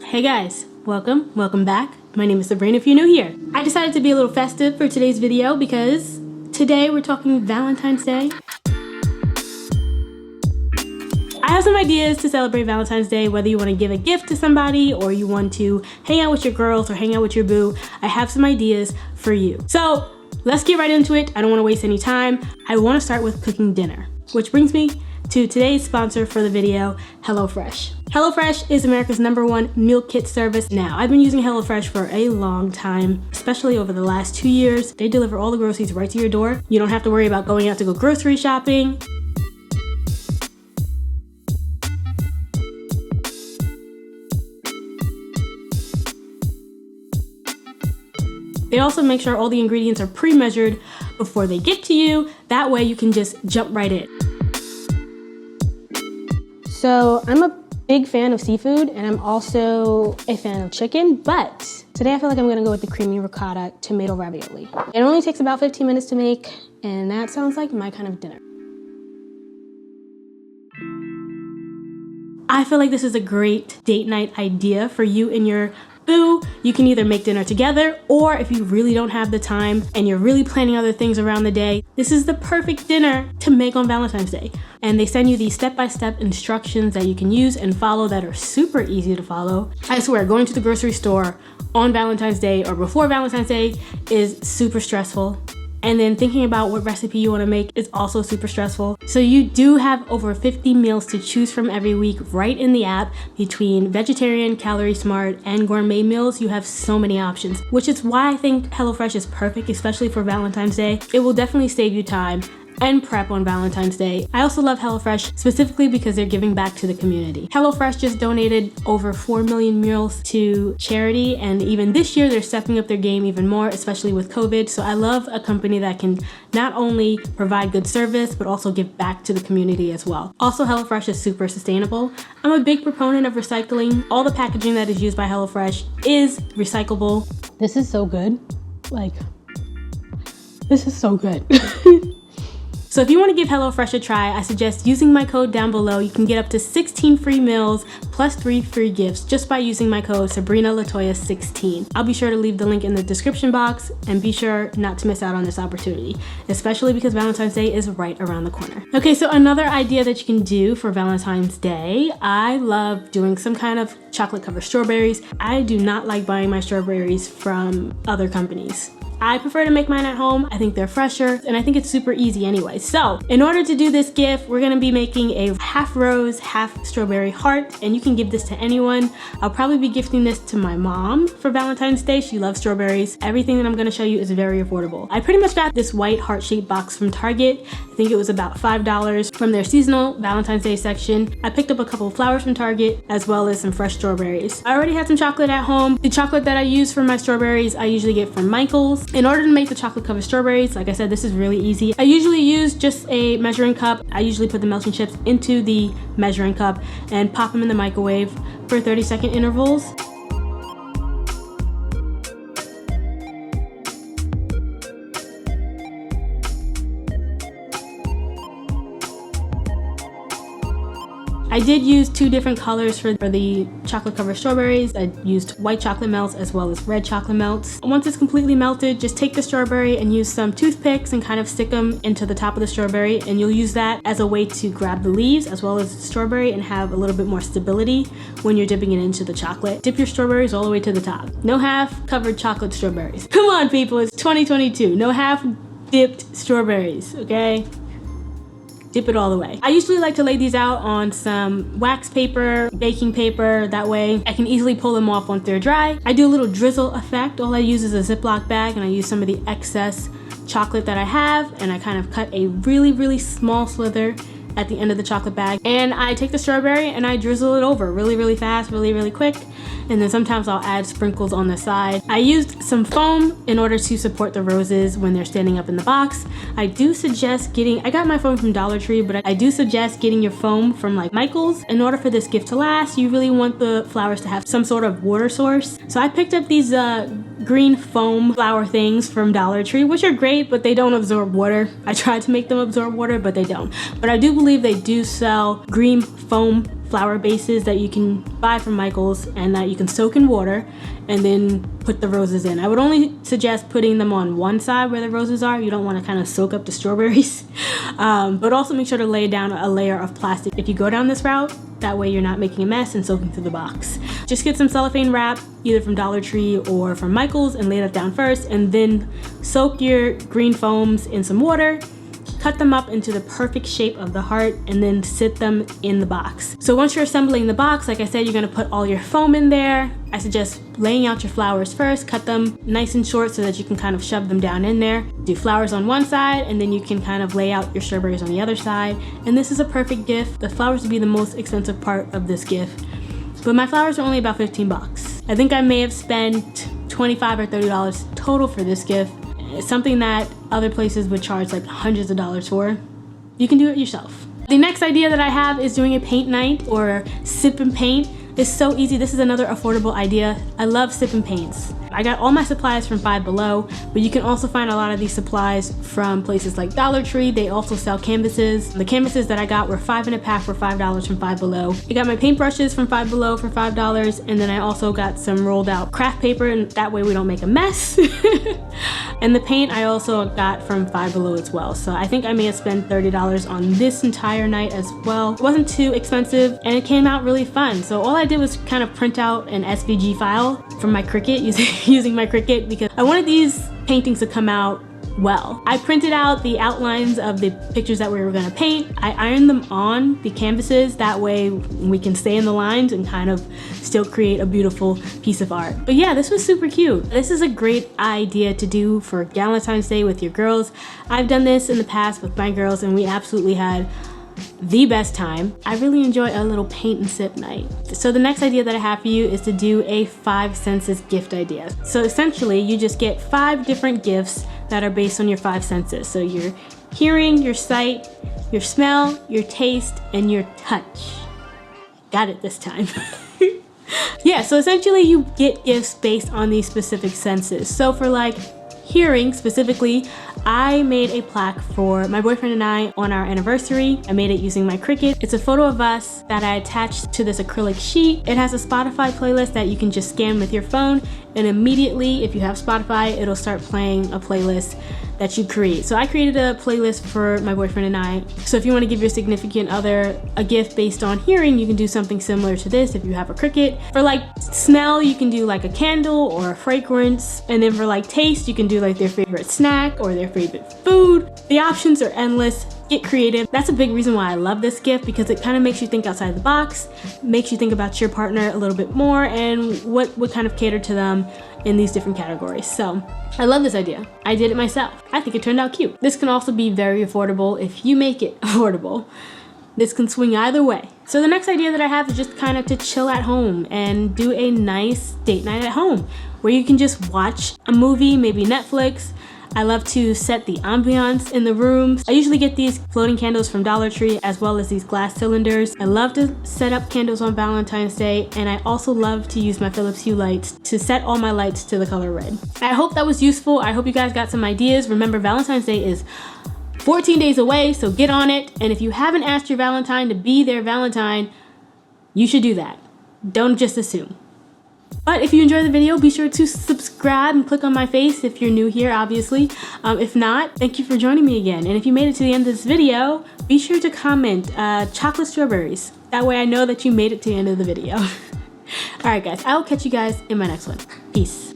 Hey guys, welcome back. My name is Sabrina if you're new here. I decided to be a little festive for today's video because today we're talking Valentine's Day. I have some ideas to celebrate Valentine's Day, whether you want to give a gift to somebody or you want to hang out with your girls or hang out with your boo. I have some ideas for you. So let's get right into it. I don't want to waste any time. I want to start with cooking dinner, which brings me to today's sponsor for the video, HelloFresh. HelloFresh is America's #1 meal kit service. Now, I've been using HelloFresh for a long time, especially over the last 2 years. They deliver all the groceries right to your door. You don't have to worry about going out to go grocery shopping. They also make sure all the ingredients are pre-measured before they get to you. That way you can just jump right in. So I'm a big fan of seafood and I'm also a fan of chicken, but today I feel like I'm gonna go with the creamy ricotta tomato ravioli. It only takes about 15 minutes to make, and that sounds like my kind of dinner. I feel like this is a great date night idea for you and your boo. You can either make dinner together, or if you really don't have the time and you're really planning other things around the day, this is the perfect dinner to make on Valentine's Day. And they send you these step-by-step instructions that you can use and follow that are super easy to follow. I swear, going to the grocery store on Valentine's Day or before Valentine's Day is super stressful. And then thinking about what recipe you want to make is also super stressful. So you do have over 50 meals to choose from every week right in the app. Between vegetarian, calorie smart, and gourmet meals, you have so many options, which is why I think HelloFresh is perfect, especially for Valentine's Day. It will definitely save you time and prep on Valentine's Day. I also love HelloFresh specifically because they're giving back to the community. HelloFresh just donated over 4 million meals to charity, and even this year they're stepping up their game even more, especially with COVID. So I love a company that can not only provide good service, but also give back to the community as well. Also, HelloFresh is super sustainable. I'm a big proponent of recycling. All the packaging that is used by HelloFresh is recyclable. This is so good. This is so good. So if you want to give HelloFresh a try, I suggest using my code down below. You can get up to 16 free meals plus 3 free gifts just by using my code SabrinaLatoya16. I'll be sure to leave the link in the description box, and be sure not to miss out on this opportunity, especially because Valentine's Day is right around the corner. Okay, so another idea that you can do for Valentine's Day, I love doing some kind of chocolate covered strawberries. I do not like buying my strawberries from other companies. I prefer to make mine at home. I think they're fresher, and I think it's super easy anyway. So in order to do this gift, we're gonna be making a half rose, half strawberry heart, and you can give this to anyone. I'll probably be gifting this to my mom for Valentine's Day. She loves strawberries. Everything that I'm gonna show you is very affordable. I pretty much got this white heart-shaped box from Target. I think it was about $5 from their seasonal Valentine's Day section. I picked up a couple of flowers from Target as well as some fresh strawberries. I already had some chocolate at home. The chocolate that I use for my strawberries, I usually get from Michael's. In order to make the chocolate covered strawberries, like I said, this is really easy. I usually use just a measuring cup. I usually put the melting chips into the measuring cup and pop them in the microwave for 30-second intervals. I did use 2 different colors for the chocolate covered strawberries. I used white chocolate melts as well as red chocolate melts. Once it's completely melted, just take the strawberry and use some toothpicks and kind of stick them into the top of the strawberry, and you'll use that as a way to grab the leaves as well as the strawberry and have a little bit more stability when you're dipping it into the chocolate. Dip your strawberries all the way to the top. No half covered chocolate strawberries. Come on people, it's 2022. No half dipped strawberries, okay? Dip it all the way. I usually like to lay these out on some wax paper, baking paper. That way I can easily pull them off once they're dry. I do a little drizzle effect. All I use is a Ziploc bag, and I use some of the excess chocolate that I have, and I kind of cut a really small slither at the end of the chocolate bag, and I take the strawberry and I drizzle it over really fast, really quick, and then sometimes I'll add sprinkles on the side. I used some foam in order to support the roses when they're standing up in the box. I do suggest I got my foam from Dollar Tree, but I do suggest getting your foam from like Michael's. In order for this gift to last, you really want the flowers to have some sort of water source. So I picked up these green foam flower things from Dollar Tree, which are great, but they don't absorb water. I tried to make them absorb water, but they don't. But I do believe they do sell green foam flower bases that you can buy from Michael's and that you can soak in water and then put the roses in. I would only suggest putting them on one side where the roses are. You don't want to kind of soak up the strawberries. But also make sure to lay down a layer of plastic if you go down this route. That way you're not making a mess and soaking through the box. Just get some cellophane wrap, either from Dollar Tree or from Michael's, and lay that down first, and then soak your green foams in some water. Cut them up into the perfect shape of the heart and then sit them in the box. So once you're assembling the box, like I said, you're gonna put all your foam in there. I suggest laying out your flowers first, cut them nice and short so that you can kind of shove them down in there. Do flowers on one side and then you can kind of lay out your strawberries on the other side. And this is a perfect gift. The flowers would be the most expensive part of this gift, but my flowers are only about 15 bucks. I think I may have spent $25 or $30 total for this gift. It's something that other places would charge like hundreds of dollars for. You can do it yourself. The next idea that I have is doing a paint night or sip and paint. It's so easy. This is another affordable idea. I love sip and paints. I got all my supplies from Five Below, but you can also find a lot of these supplies from places like Dollar Tree. They also sell canvases. The canvases that I got were 5 in a pack for $5 from Five Below. I got my paintbrushes from Five Below for $5, and then I also got some rolled out craft paper, and that way we don't make a mess. And the paint I also got from Five Below as well. So I think I may have spent $30 on this entire night as well. It wasn't too expensive and it came out really fun. So all I did was kind of print out an SVG file from my Cricut using my Cricut because I wanted these paintings to come out well. I printed out the outlines of the pictures that we were gonna paint. I ironed them on the canvases. That way we can stay in the lines and kind of still create a beautiful piece of art. But yeah, this was super cute. This is a great idea to do for Valentine's Day with your girls. I've done this in the past with my girls and we absolutely had the best time. I really enjoy a little paint and sip night. So the next idea that I have for you is to do a 5 senses gift idea. So essentially you just get 5 different gifts that are based on your 5 senses. So your hearing, your sight, your smell, your taste, and your touch. Got it this time. Yeah, so essentially you get gifts based on these specific senses. So for like hearing specifically, I made a plaque for my boyfriend and I on our anniversary. I made it using my Cricut. It's a photo of us that I attached to this acrylic sheet. It has a Spotify playlist that you can just scan with your phone, and immediately, if you have Spotify, it'll start playing a playlist that you create. So I created a playlist for my boyfriend and I. So if you want to give your significant other a gift based on hearing, you can do something similar to this if you have a Cricut. For like smell, you can do like a candle or a fragrance. And then for like taste, you can do like their favorite snack or their favorite food. The options are endless. Get creative. That's a big reason why I love this gift, because it kind of makes you think outside the box, makes you think about your partner a little bit more and what would kind of cater to them in these different categories. So I love this idea. I did it myself. I think it turned out cute. This can also be very affordable if you make it affordable. This can swing either way. So the next idea that I have is just kind of to chill at home and do a nice date night at home where you can just watch a movie, maybe Netflix. I love to set the ambiance in the rooms. I usually get these floating candles from Dollar Tree as well as these glass cylinders. I love to set up candles on Valentine's Day, and I also love to use my Philips Hue lights to set all my lights to the color red. I hope that was useful. I hope you guys got some ideas. Remember, Valentine's Day is 14 days away, so get on it. And if you haven't asked your Valentine to be their Valentine, you should do that. Don't just assume. But if you enjoyed the video, be sure to subscribe and click on my face if you're new here, obviously. If not, thank you for joining me again. And if you made it to the end of this video, be sure to comment chocolate strawberries. That way I know that you made it to the end of the video. All right, guys, I will catch you guys in my next one. Peace.